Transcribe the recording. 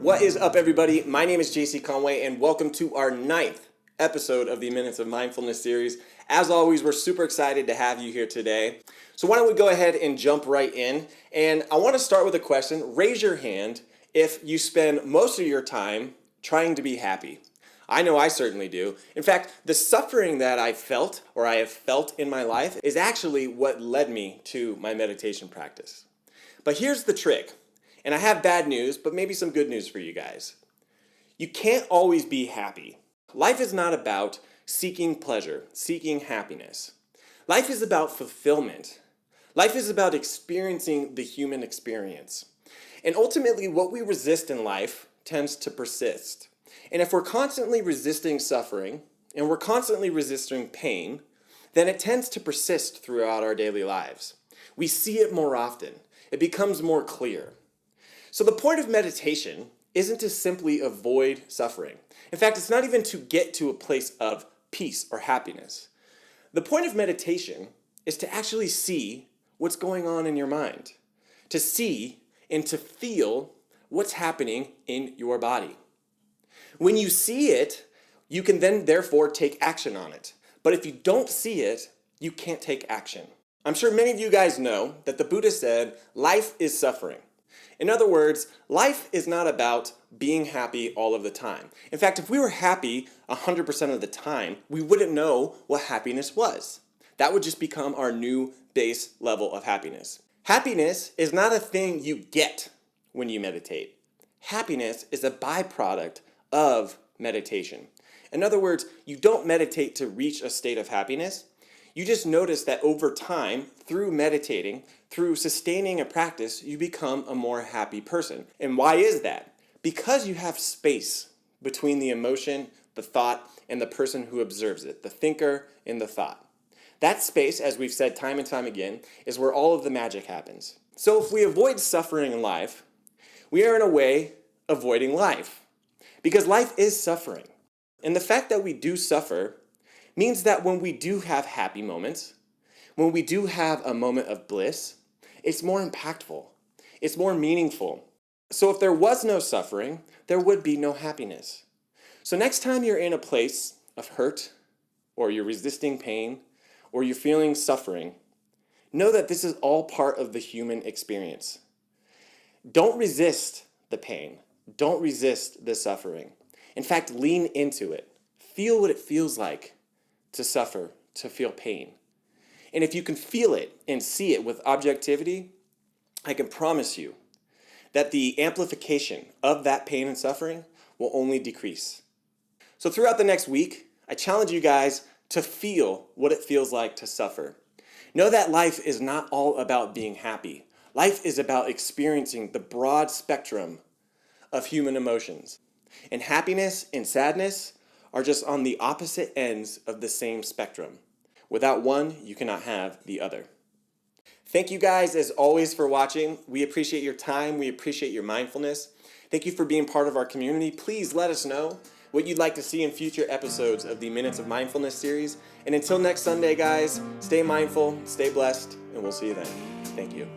What is up, everybody? My name is JC Conway, and welcome to our 9th episode of the Minutes of Mindfulness series. As always, we're super excited to have you here today. So why don't we go ahead and jump right in? And I want to start with a question. Raise your hand if you spend most of your time trying to be happy. I know I certainly do. In fact, the suffering that I felt or I have felt in my life is actually what led me to my meditation practice. But here's the trick. And I have bad news, but maybe some good news for you guys. You can't always be happy. Life is not about seeking pleasure, seeking happiness. Life is about fulfillment. Life is about experiencing the human experience. And ultimately, what we resist in life tends to persist. And if we're constantly resisting suffering, and we're constantly resisting pain, then it tends to persist throughout our daily lives. We see it more often. It becomes more clear. So the point of meditation isn't to simply avoid suffering. In fact, it's not even to get to a place of peace or happiness. The point of meditation is to actually see what's going on in your mind, to see and to feel what's happening in your body. When you see it, you can then therefore take action on it. But if you don't see it, you can't take action. I'm sure many of you guys know that the Buddha said, life is suffering. In other words, life is not about being happy all of the time. In fact, if we were happy 100% of the time, we wouldn't know what happiness was. That would just become our new base level of happiness. Happiness is not a thing you get when you meditate. Happiness is a byproduct of meditation. In other words, you don't meditate to reach a state of happiness. You just notice that over time, through meditating, through sustaining a practice, you become a more happy person. And why is that? Because you have space between the emotion, the thought, and the person who observes it, the thinker and the thought. That space, as we've said time and time again, is where all of the magic happens. So if we avoid suffering in life, we are in a way avoiding life. Because life is suffering. And the fact that we do suffer means that when we do have happy moments, when we do have a moment of bliss, it's more impactful. It's more meaningful. So if there was no suffering, there would be no happiness. So next time you're in a place of hurt, or you're resisting pain, or you're feeling suffering, know that this is all part of the human experience. Don't resist the pain. Don't resist the suffering. In fact, lean into it. Feel what it feels like to suffer, to feel pain. And if you can feel it and see it with objectivity, I can promise you that the amplification of that pain and suffering will only decrease. So throughout the next week, I challenge you guys to feel what it feels like to suffer. Know that life is not all about being happy. Life is about experiencing the broad spectrum of human emotions. And happiness and sadness are just on the opposite ends of the same spectrum. Without one, you cannot have the other. Thank you guys, as always, for watching. We appreciate your time. We appreciate your mindfulness. Thank you for being part of our community. Please let us know what you'd like to see in future episodes of the Minutes of Mindfulness series. And until next Sunday, guys, stay mindful, stay blessed, and we'll see you then. Thank you.